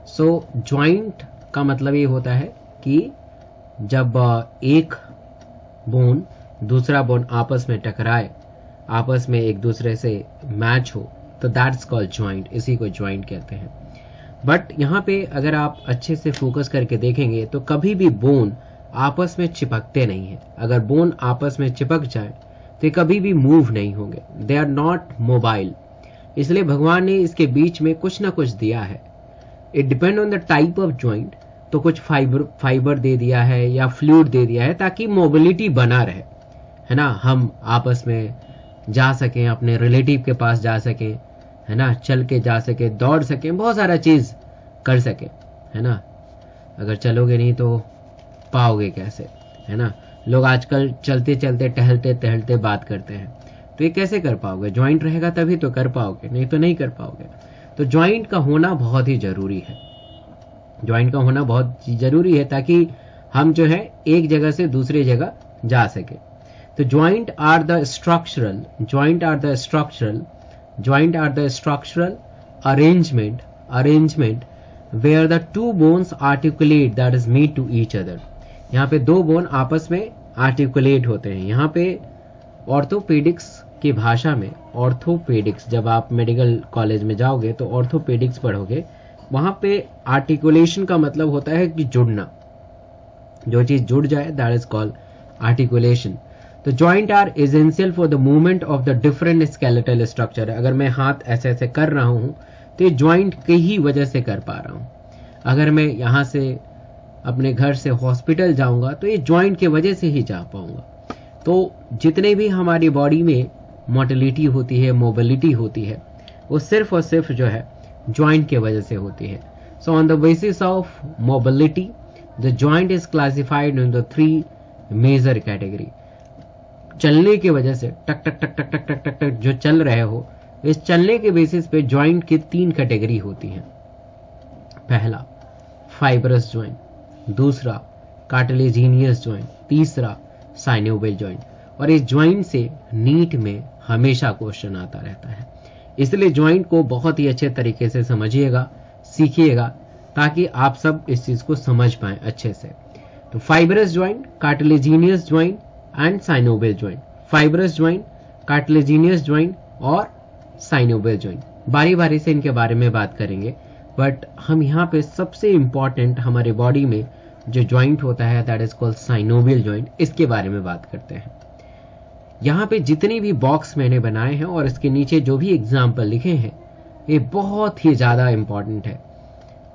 सो joint का मतलब ये होता है कि जब एक बोन दूसरा बोन आपस में टकराए, आपस में एक दूसरे से मैच हो, तो दैट्स कॉल्ड ज्वाइंट, इसी को ज्वाइंट कहते हैं। बट यहाँ पे अगर आप अच्छे से फोकस करके देखेंगे तो कभी भी बोन आपस में चिपकते नहीं है। अगर बोन आपस में चिपक जाए तो कभी भी मूव नहीं होंगे, दे आर नॉट मोबाइल। इसलिए भगवान ने इसके बीच में कुछ ना कुछ दिया है। It depend on the type of joint, तो कुछ फाइबर दे दिया है या फ्लूइड दे दिया है ताकि मोबिलिटी बना रहे, है ना। हम आपस में जा सकें, अपने रिलेटिव के पास जा सकें, है ना, चल के जा सके, दौड़ सके, बहुत सारा चीज कर सके, है ना। अगर चलोगे नहीं तो पाओगे कैसे, है ना। लोग आजकल चलते चलते टहलते टहलते बात करते हैं, तो ये कैसे कर पाओगे? ज्वाइंट रहेगा तभी तो कर पाओगे, नहीं तो नहीं कर पाओगे। तो ज्वाइंट का होना बहुत ही जरूरी है, ज्वाइंट का होना बहुत जरूरी है ताकि हम जो है एक जगह से दूसरी जगह जा सके। तो joint are the structural arrangement where the two bones articulate, that is meet to each other। यहाँ पे दो बोन आपस में आर्टिकुलेट होते हैं। यहाँ पे ऑर्थोपेडिक्स की भाषा में, ऑर्थोपेडिक्स, जब आप मेडिकल कॉलेज में जाओगे तो ऑर्थोपेडिक्स पढ़ोगे, वहां पे आर्टिकुलेशन का मतलब होता है कि जुड़ना, जो चीज जुड़ जाए, दैट इज कॉल्ड आर्टिकुलेशन। तो joint are essential for the movement of the different skeletal structure. अगर मैं हाथ ऐसे ऐसे कर रहा हूं तो ये ज्वाइंट की ही वजह से कर पा रहा हूं। अगर मैं यहां से अपने घर से हॉस्पिटल जाऊंगा तो ये ज्वाइंट की वजह से ही जा पाऊंगा। तो जितने भी हमारी बॉडी में मोटिलिटी होती है, मोबिलिटी होती है, वो सिर्फ और सिर्फ जो है ज्वाइंट की वजह से होती है। So on the basis of mobility the joint is classified in the 3 major category. चलने की वजह से टक टक टक टक टक टक टक टक जो चल रहे हो, इस चलने के बेसिस पे ज्वाइंट की 3 कैटेगरी होती हैं। पहला फाइब्रस ज्वाइंट, दूसरा कार्टिलेजिनियस ज्वाइंट, तीसरा साइनोवियल ज्वाइंट। और इस ज्वाइंट से नीट में हमेशा क्वेश्चन आता रहता है, इसलिए ज्वाइंट को बहुत ही अच्छे तरीके से समझिएगा, सीखिएगा, ताकि आप सब इस चीज को समझ पाएं अच्छे से। तो fibrous joint, cartilaginous joint and synovial joint. Fibrous joint, cartilaginous joint और साइनोवियल ज्वाइंट, बारी बारी से इनके बारे में बात करेंगे। बट हम यहाँ पे सबसे इंपॉर्टेंट हमारे बॉडी में जो ज्वाइंट होता है that is called synovial joint, इसके बारे में बात करते हैं। यहाँ पे जितने भी बॉक्स मैंने बनाए हैं और इसके नीचे जो भी एग्जाम्पल लिखे हैं, ये बहुत ही ज्यादा इंपॉर्टेंट है।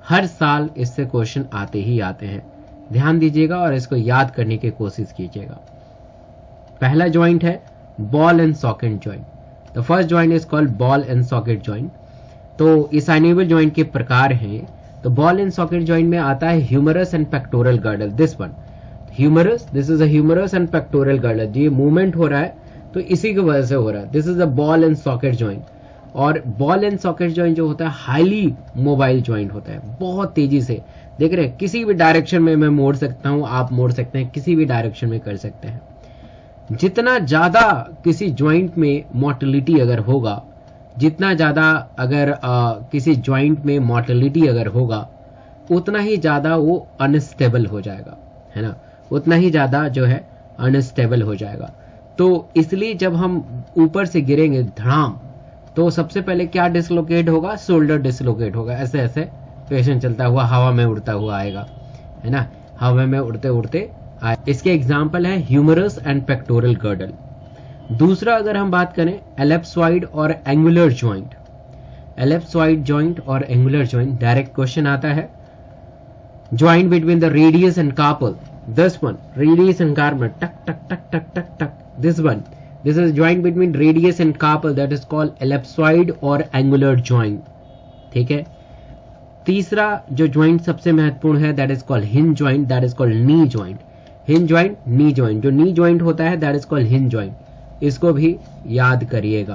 हर साल इससे क्वेश्चन आते ही आते हैं, ध्यान दीजिएगा और इसको याद करने की कोशिश कीजिएगा। पहला ज्वाइंट है ball and socket joint. The first joint is called ball and socket joint. तो इस साइनोवियल ज्वाइंट के प्रकार हैं। तो बॉल एंड सॉकेट ज्वाइंट में आता है humerus and pectoral girdle, this one humerus, this is a humerus and pectoral girdle. ये मूवमेंट हो रहा है तो इसी की वजह से हो रहा है, this is a ball and socket joint. और बॉल एंड सॉकेट ज्वाइंट जो होता है हाईली मोबाइल ज्वाइंट होता है, बहुत तेजी से, देख रहे हैं, किसी भी डायरेक्शन में मैं मोड़ सकता हूं, आप मोड़ सकते हैं, किसी भी डायरेक्शन में कर सकते हैं। जितना ज्यादा किसी ज्वाइंट में मोटिलिटी अगर होगा, जितना ज्यादा अगर किसी ज्वाइंट में मोटिलिटी अगर होगा, उतना ही ज्यादा वो अनस्टेबल हो जाएगा, है ना, उतना ही ज्यादा जो है अनस्टेबल हो जाएगा। तो इसलिए जब हम ऊपर से गिरेंगे धड़ाम, तो सबसे पहले क्या डिसलोकेट होगा? शोल्डर डिसलोकेट होगा। ऐसे ऐसे पेशेंट चलता हुआ हवा में उड़ता हुआ आएगा, है ना, हवा में उड़ते उड़ते आए। इसके एग्जाम्पल है ह्यूमरस एंड पेक्टोरल गर्डल। दूसरा अगर हम बात करें एलिप्सॉइड और एंगुलर ज्वाइंट, एलिप्सॉइड ज्वाइंट और एंगुलर ज्वाइंट, डायरेक्ट क्वेश्चन आता है। Joint between the radius and carpal, this one, radius and carpal, टक टक टक टक टक टक, this one, this is joint between radius and carpal, that is called ellipsoid और एंगुलर ज्वाइंट। ठीक है। तीसरा जो ज्वाइंट सबसे महत्वपूर्ण है that is called hinge joint, that is called knee joint. Hinge joint, knee joint, जो नी ज्वाइंट होता है that is called hinge joint, इसको भी याद करिएगा।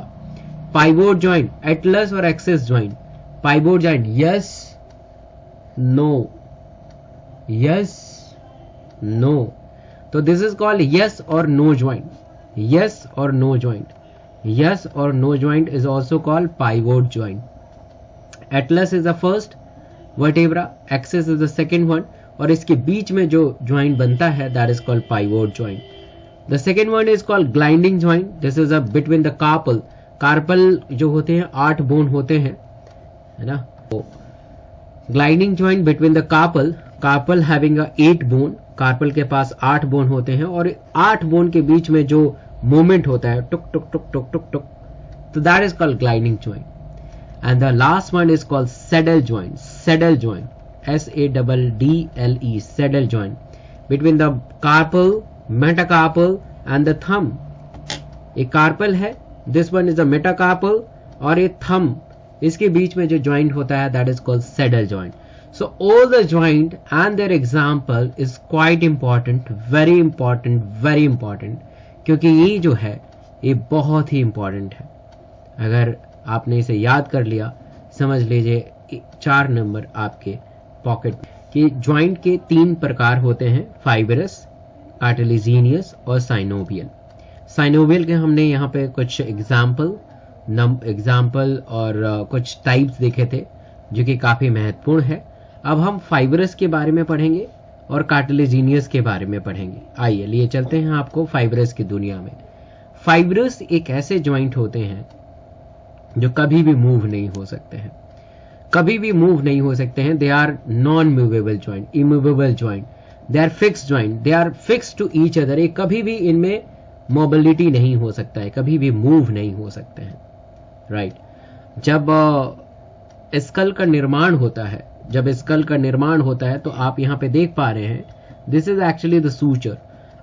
पाइवोट ज्वाइंट, एटलस और axis joint. Pivot joint, yes no, yes no, तो this is called yes और नो ज्वाइंट, यस और नो ज्वाइंट, यस और no joint is also called pivot joint. Atlas is the first, vertebra, axis is the second one, और इसके बीच में जो joint बनता है that is called pivot joint. The second one is called gliding joint. This is a between the carpal. Carpal जो होते हैं 8 बोन होते हैं, है ना. Gliding joint between the carpal, carpal having a 8 bone, carpal के पास 8 बोन होते हैं, और 8 बोन के बीच में जो मूवमेंट होता है टुक टुक टुक टुक टुक टुक, तो that is called gliding joint. And the last one is called saddle joint. Saddle joint, SADDLE, saddle joint between the carpal, metacarpal and the thumb. एक कार्पल है, this one is a metacarpal, और ये thumb, इसके बीच में जो joint होता है that is called saddle joint. So all the joint and their example is quite important, very important, very important, क्योंकि ये जो है ये बहुत ही इंपॉर्टेंट है. अगर आपने इसे याद कर लिया, समझ लीजिए 4 नंबर आपके पॉकेट. कि ज्वाइंट के 3 प्रकार होते हैं, फाइब्रस, कार्टिलेजिनियस और साइनोवियल. साइनोवियल के हमने यहाँ पे कुछ एग्जाम्पल और कुछ टाइप्स देखे थे जो कि काफी महत्वपूर्ण है. अब हम फाइब्रस के बारे में पढ़ेंगे और कार्टिलेजिनियस के बारे में पढ़ेंगे. आइए लिए चलते हैं आपको फाइब्रस की दुनिया में. फाइब्रस एक ऐसे ज्वाइंट होते हैं जो कभी भी मूव नहीं हो सकते हैं, कभी भी मूव नहीं हो सकते हैं. They are non movable joint, immovable joint, they are fix joint, they are fix to each other. ये कभी भी इनमें मोबिलिटी नहीं हो सकता है, कभी भी मूव नहीं हो सकते हैं, राइट. जब स्कल का निर्माण होता है, जब स्कल का निर्माण होता है तो आप यहाँ पे देख पा रहे हैं, this is actually the suture.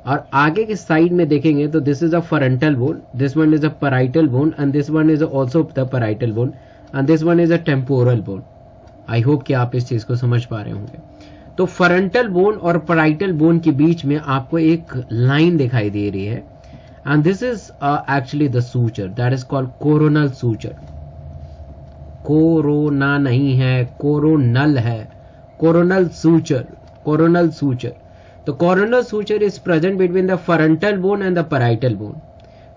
और आगे के साइड में देखेंगे तो this is a frontal bone, this one is a parietal bone, and this one is also the parietal bone, and this one is a temporal bone. I hope कि आप इस चीज को समझ पा रहे होंगे. तो फ्रंटल बोन और पैराइटल बोन के बीच में आपको एक लाइन दिखाई दे रही है, and this is actually the suture that is called coronal suture. Corona नहीं है, कोरोनल है, coronal suture, coronal suture. तो coronal suture is present between the frontal bone and the parietal bone.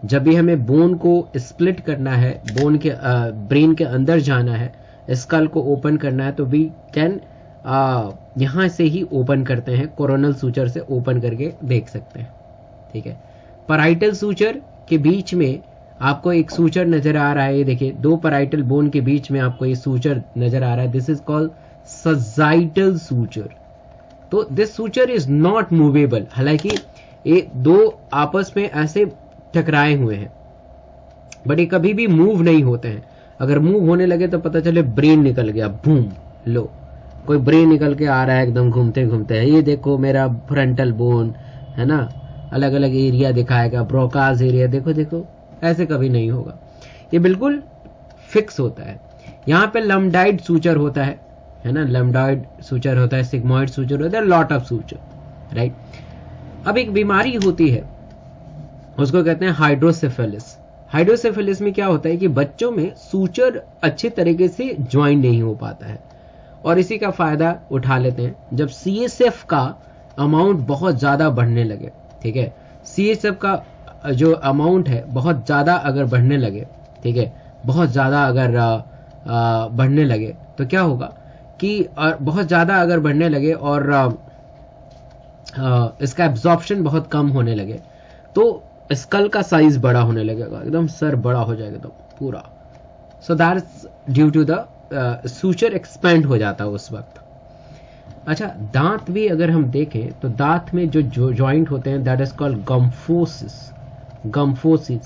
जब भी हमें बोन को स्प्लिट करना है, बोन के ब्रेन के अंदर जाना है, स्कल को ओपन करना है, तो वी कैन यहां से ही ओपन करते हैं, कोरोनल सूचर से ओपन करके देख सकते हैं, ठीक है. पैराइटल सूचर के बीच में आपको एक सूचर नजर आ रहा है, ये देखिए 2 पैराइटल बोन के बीच में आपको ये सूचर नजर आ रहा है. This is called sagittal suture. तो this suture is not movable. हालांकि ये 2 आपस में ऐसे टकराए हुए हैं, बट ये कभी भी मूव नहीं होते हैं. अगर मूव होने लगे तो पता चले ब्रेन निकल गया, बूम, लो कोई ब्रेन निकल के आ रहा है एकदम घूमते घूमते है. ये देखो मेरा फ्रंटल बोन है ना, अलग अलग एरिया दिखाएगा, ब्रोकास एरिया, देखो देखो, ऐसे कभी नहीं होगा. ये बिल्कुल फिक्स होता है. यहाँ पे लम्बाइड सूचर होता है ना, लम्बाइड सूचर होता है, सिग्मोइड सूचर होता है, लॉट ऑफ सूचर, राइट. अब एक बीमारी होती है, उसको कहते हैं हाइड्रोसेफेलिस. हाइड्रोसेफेलिस में क्या होता है कि बच्चों में सूचर अच्छे तरीके से ज्वाइन नहीं हो पाता है, और इसी का फायदा उठा लेते हैं जब CSF का अमाउंट बहुत ज्यादा बढ़ने लगे, ठीक है. CSF का जो अमाउंट है बहुत ज्यादा अगर बढ़ने लगे, ठीक है, बहुत ज्यादा अगर बढ़ने लगे तो क्या होगा कि बहुत ज्यादा अगर बढ़ने लगे और इसका एब्जॉर्प्शन बहुत कम होने लगे तो स्कल का साइज बड़ा होने लगेगा, एकदम सर बड़ा हो जाएगा एकदम पूरा. So that's due to the suture expand हो जाता है उस वक्त. अच्छा, दांत भी अगर हम देखें तो दांत में जो जॉइंट होते हैं that is called gomphosis. Gomphosis,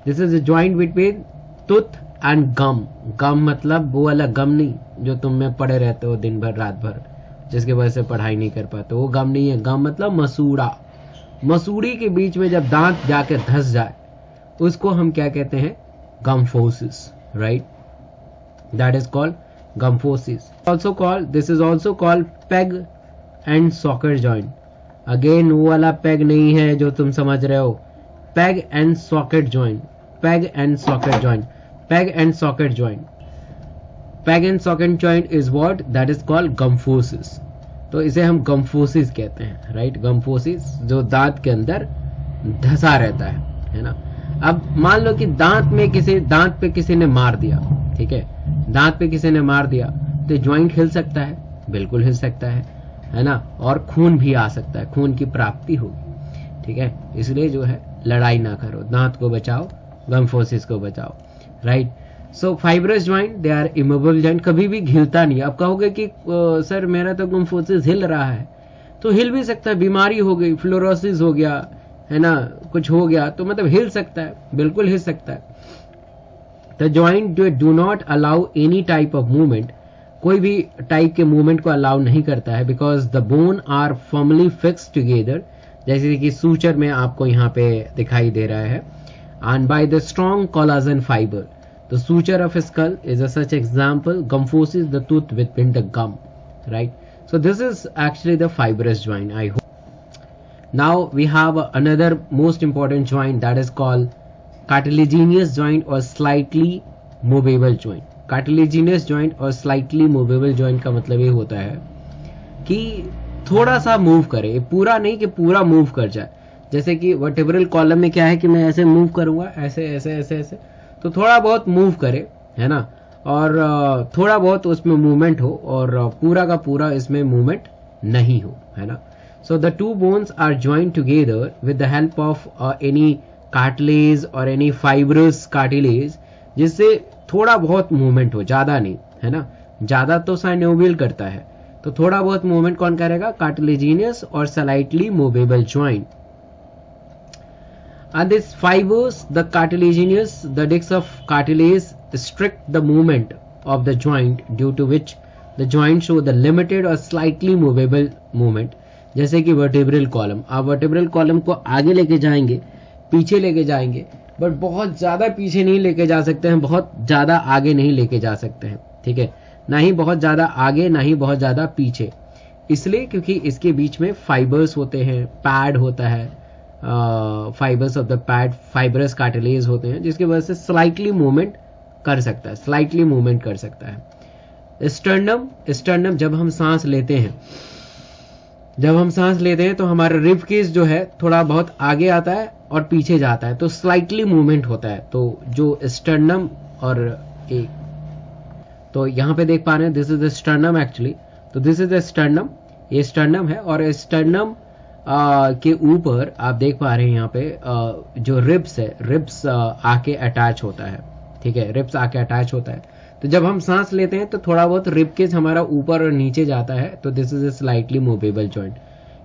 this is a joint between tooth and gum. Gum मतलब वो वाला गम नहीं जो तुम में पड़े रहते हो दिन भर रात भर, जिसकी वजह से पढ़ाई नहीं कर पाते, वो गम नहीं है. गम मतलब मसूड़ा. मसूड़ी के बीच में जब दांत जाके धस जाए उसको हम क्या कहते हैं, gomphosis, right. That is called gmphosis. This is also called peg and socket joint. Again वो वाला पेग नहीं है जो तुम समझ रहे हो, peg and socket joint, peg and socket joint, peg and socket joint, peg and socket joint is what that is called gmphosis. तो इसे हम gmphosis कहते हैं, राइट. gmphosis जो दांत के अंदर धसा रहता है ना. अब मान लो कि दांत पे किसी ने मार दिया, ठीक है, दांत पे किसी ने मार दिया तो ज्वाइंट हिल सकता है, बिल्कुल हिल सकता है ना, और खून भी आ सकता है, खून की प्राप्ति होगी, ठीक है। इसलिए जो है लड़ाई ना करो, दांत को बचाओ, गम फोर्सेस को बचाओ, right. So fibrous joint they are immovable joint, कभी भी हिलता नहीं। आप कहोगे कि सर मेरा तो गम फोर्सेस हिल रहा है, तो हिल भी सकता है, बीमारी हो गई, फ्लोरोसिस हो गया है ना, कुछ हो गया तो मतलब हिल सकता है, बिल्कुल हिल सकता है। The joint do not allow any type of movement, कोई भी टाइप के मूवमेंट को अलाउ नहीं करता है, because the bone are firmly fixed together, जैसे कि सूचर में आपको यहाँ पे दिखाई दे रहा है, and by the strong collagen fibre. The suture of skull is a such example, gomphosis the tooth with the gum, right. So this is actually the fibrous joint, I hope. Now we have another most important joint, that is called cartilaginous joint or slightly movable joint. Cartilaginous joint और slightly movable joint का मतलब ये होता है कि थोड़ा सा move करे, पूरा नहीं कि पूरा मूव कर जाए। जैसे कि वर्टेब्रल कॉलम में क्या है कि मैं ऐसे मूव करूंगा, ऐसे ऐसे ऐसे ऐसे, तो थोड़ा बहुत मूव करे, है ना, और थोड़ा बहुत उसमें मूवमेंट हो, और पूरा का पूरा इसमें मूवमेंट नहीं हो, है ना। So the two bones are joint together with the help of any cartilage और एनी फाइब्रस कार्टिलेज, जिससे थोड़ा बहुत मूवमेंट हो, ज्यादा नहीं, है ना। ज्यादा तो साइनोवियल करता है, तो थोड़ा बहुत मूवमेंट कौन करेगा? कार्टिलेजिनियस और slightly movable joint. And these fibers, the cartilaginous, the discs of cartilage restrict the movement of the joint, due to which the joint show the limited or slightly movable movement. जैसे कि vertebral column, आप vertebral column को आगे लेके जाएंगे, पीछे लेके जाएंगे, बट बहुत ज्यादा पीछे नहीं लेके जा सकते हैं, बहुत ज्यादा आगे नहीं लेके जा सकते हैं, ठीक है, ना ही बहुत ज्यादा आगे, ना ही बहुत ज्यादा पीछे। इसलिए क्योंकि इसके बीच में फाइबर्स होते हैं, पैड होता है, fibres of the pad, fibrous cartilage होते हैं, जिसकी वजह से स्लाइटली मूवमेंट कर सकता है, स्लाइटली मूवमेंट कर सकता है। स्टर्नम, स्टर्नम जब हम सांस लेते हैं, जब हम सांस लेते हैं तो हमारा रिब केस जो है थोड़ा बहुत आगे आता है और पीछे जाता है, तो स्लाइटली मूवमेंट होता है। तो जो स्टर्नम और एक, तो यहां पे देख पा रहे हैं, this is the sternum actually, तो दिस इज द स्टर्नम, ये स्टर्नम है, और स्टर्नम के ऊपर आप देख पा रहे हैं यहाँ पे जो रिब्स है, रिब्स आके अटैच होता है, ठीक है, रिब्स आके अटैच होता है। तो जब हम सांस लेते हैं तो थोड़ा बहुत रिब केस हमारा ऊपर और नीचे जाता है, तो this is a slightly movable joint.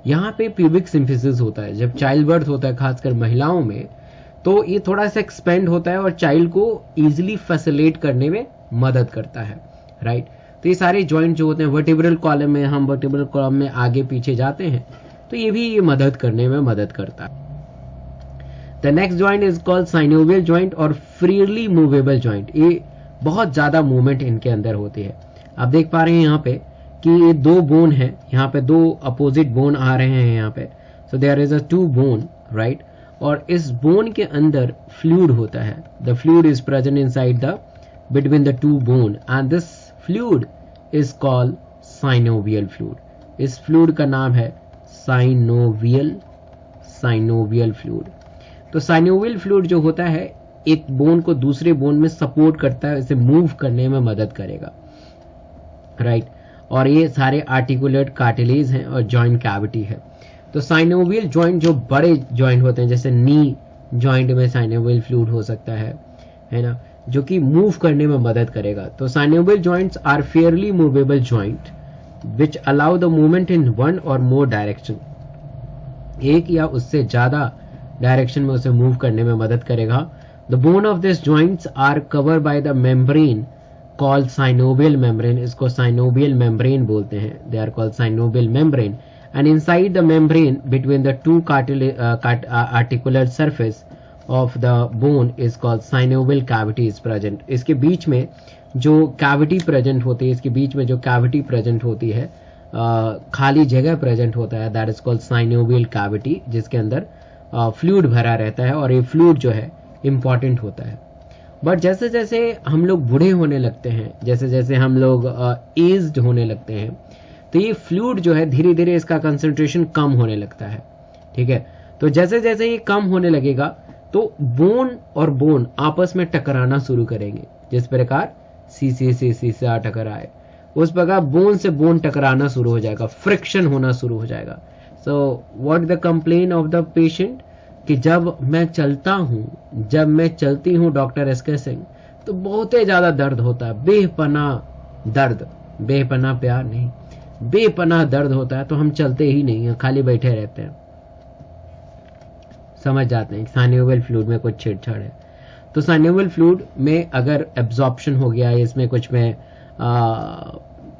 यहाँ पे प्यूबिक सिम्फिसिस होता है, जब चाइल्ड बर्थ होता है खासकर महिलाओं में, तो ये थोड़ा सा एक्सपेंड होता है और चाइल्ड को इजिली फैसिलिटेट करने में मदद करता है, राइट। तो ये सारे जॉइंट जो होते हैं वर्टेब्रल कॉलम में, हम वर्टेब्रल कॉलम में आगे पीछे जाते हैं, तो ये भी ये मदद करने में मदद करता है। The next joint is called synovial joint और फ्रीली मूवेबल ज्वाइंट। ये बहुत ज्यादा मूवमेंट इनके अंदर होती है। आप देख पा रहे हैं यहाँ पे कि ये दो बोन है, यहाँ पे दो अपोजिट बोन आ रहे हैं यहाँ पे, so there is a two bone, right. और इस बोन के अंदर फ्लूइड होता है, the fluid is present inside the between the two bone, and this fluid is called synovial fluid. इस फ्लूइड का नाम है साइनोवियल, साइनोवियल फ्लूइड। तो साइनोवियल फ्लूइड जो होता है एक बोन को दूसरे बोन में सपोर्ट करता है, इसे मूव करने में मदद करेगा, राइट। और ये सारे आर्टिकुलेट कार्टिलेज हैं और जॉइंट कैविटी है। तो साइनोवियल जॉइंट जो बड़े जॉइंट होते हैं, जैसे नी जॉइंट में साइनोवियल फ्लूइड हो सकता है ना, जो कि मूव करने में मदद करेगा। तो synovial joints are fairly movable joint which allow the movement in one or more direction, एक या उससे ज्यादा डायरेक्शन में उसे मूव करने में मदद करेगा। The bone of these joints are covered by the membrane called synovial membrane, इसको synovial membrane बोलते हैं, they are called synovial membrane, and inside the membrane between the two articular surface of the bone is called synovial cavity is present। इसके बीच में जो cavity present होती है, इसके बीच में जो कैविटी प्रेजेंट होती है, खाली जगह प्रेजेंट होता है, that is called synovial cavity, जिसके अंदर फ्लूइड भरा रहता है, और ये फ्लूइड जो है इंपॉर्टेंट होता है। बट जैसे जैसे हम लोग बूढ़े होने लगते हैं, जैसे जैसे हम लोग एज्ड होने लगते हैं, तो ये फ्लूइड जो है धीरे धीरे इसका कंसंट्रेशन कम होने लगता है, ठीक है। तो जैसे जैसे ये कम होने लगेगा तो बोन और बोन आपस में टकराना शुरू करेंगे, जिस प्रकार शीशे से शीशा टकराए, उस प्रकार बोन से बोन टकराना शुरू हो जाएगा, फ्रिक्शन होना शुरू हो जाएगा। So what the complain of the patient, कि जब मैं चलता हूं, जब मैं चलती हूं डॉक्टर एसके सिंह, तो बहुत ही ज्यादा दर्द होता है, बेपनाह दर्द, बेपनाह प्यार नहीं, बेपनाह दर्द होता है, तो हम चलते ही नहीं हैं, खाली बैठे रहते हैं। समझ जाते हैं साइनोवियल फ्लूइड में कुछ छेड़छाड़ है। तो साइनोवियल फ्लूइड में अगर एब्जॉर्प्शन हो गया है, इसमें कुछ में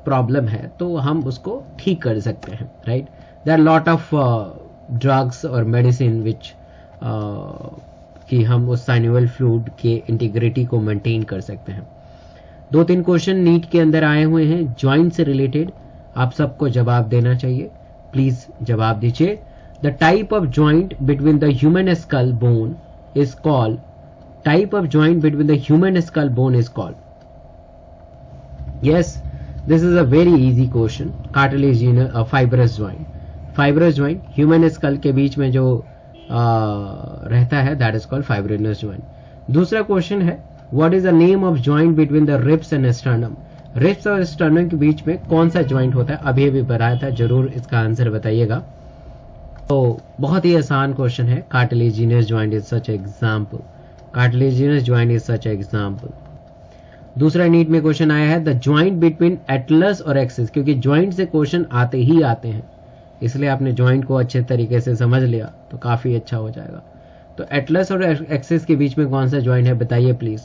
प्रॉब्लम है, तो हम उसको ठीक कर सकते हैं, right. There are lot of drugs और मेडिसिन विच कि हम उस साइनोवियल फ्लूइड के इंटीग्रिटी को मेंटेन कर सकते हैं। 2-3 क्वेश्चन नीट के अंदर आए हुए हैं ज्वाइंट से रिलेटेड, आप सबको जवाब देना चाहिए, प्लीज जवाब दीजिए। The type of joint between the human skull bone is called, type of joint between the human skull bone is called, yes this is a very easy question, cartilaginous fibrous joint. Fibrous joint human school के बीच में जो रहता है, that is called fibrinous joint. दूसरा question है what is the name of joint between the ribs and sternum, ribs और sternum के बीच में कौन सा ज्वाइंट होता है, अभी अभी बताया था, जरूर इसका आंसर बताइएगा। तो बहुत ही आसान क्वेश्चन है, cartilaginous joint is such example, cartilaginous joint is such example. दूसरा नीट में क्वेश्चन आया है द ज्वाइंट बिटवीन एटलस और एक्सिस, क्योंकि ज्वाइंट से क्वेश्चन आते ही आते हैं, इसलिए आपने ज्वाइंट को अच्छे तरीके से समझ लिया तो काफी अच्छा हो जाएगा। तो एटलस और एक्सिस के बीच में कौन सा ज्वाइंट है बताइए please.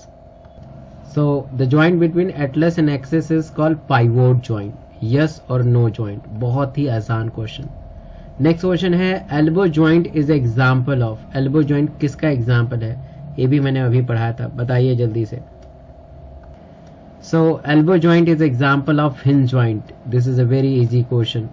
So the joint between Atlas and axis is called pivot joint, yes और नो ज्वाइंट, बहुत ही आसान क्वेश्चन। नेक्स्ट क्वेश्चन है elbow joint is example of, elbow joint किसका एग्जाम्पल है, ये भी मैंने अभी पढ़ाया था, बताइए जल्दी से। So elbow joint is example of hinge joint, this is a very easy question.